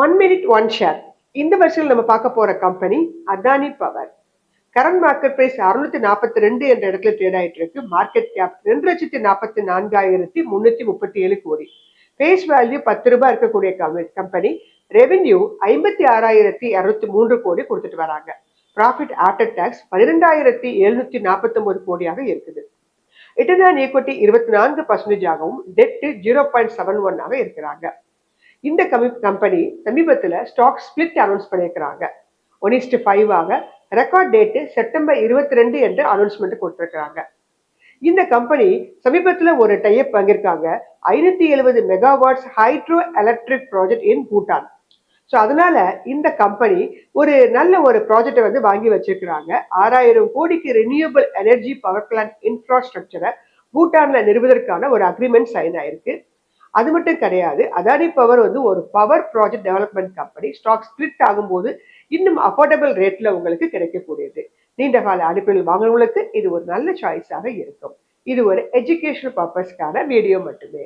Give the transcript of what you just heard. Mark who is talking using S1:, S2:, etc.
S1: One minute one share. இந்த வருஷம் நம்ம பார்க்க போற company Adani power. Current market price 642 என்ற இடத்துல ட்ரேட் ஆயிட்டு இருக்கு. மார்க்கெட் கேப் 2,44,337 கோடி. ஃபேஸ் வேல்யூ 10 ரூபாய் இருக்கக்கூடிய கம்பெனி. ரெவென்யூ 56,203 கோடி கொடுத்துட்டு வராங்க. ப்ராஃபிட் ஆஃப்டர் டாக்ஸ் 12,749 கோடியாக இருக்குது. ரிட்டர்ன் ஆன் ஈக்விட்டி 24% ஆகவும் டெட் 0.71 ஆக இருக்கிறாங்க. இந்த கம்பெனி சமீபத்தில் ஸ்டாக் ஸ்பிளிட் அனௌன்ஸ் பண்ணியிருக்கிறாங்க. 1:5 ஆக. ரெக்கார்ட் டேட் செப்டம்பர் 22 என்று அனௌன்ஸ்மெண்ட் கொடுத்திருக்கிறாங்க. இந்த கம்பெனி சமீபத்தில் ஒரு டைப் வாங்கியிருக்காங்க. 570 மெகாவாட்ஸ் ஹைட்ரோ எலக்ட்ரிக் ப்ராஜெக்ட் இன் பூட்டான். ஸோ அதனால இந்த கம்பெனி ஒரு நல்ல ஒரு ப்ராஜெக்டை வந்து வாங்கி வச்சிருக்கிறாங்க. 6,000 கோடிக்கு ரினியூவபிள் எனர்ஜி பவர் பிளான்ட் இன்ஃப்ராஸ்ட்ரக்சரை பூட்டான்ல நிறுவதற்கான ஒரு அக்ரிமெண்ட் சைன் ஆயிருக்கு. அது மட்டும் கிடையாது, அதானி பவர் வந்து ஒரு power project development company. Stock split ஆகும்போது இன்னும் அஃபோர்டபுள் ரேட்ல உங்களுக்கு கிடைக்கக்கூடியது. நீண்ட கால அடிப்படையில் வாங்குறவங்களுக்கு இது ஒரு நல்ல சாய்ஸாக இருக்கும். இது ஒரு எஜுகேஷனல் பர்பஸ்க்கான வீடியோ மட்டுமே.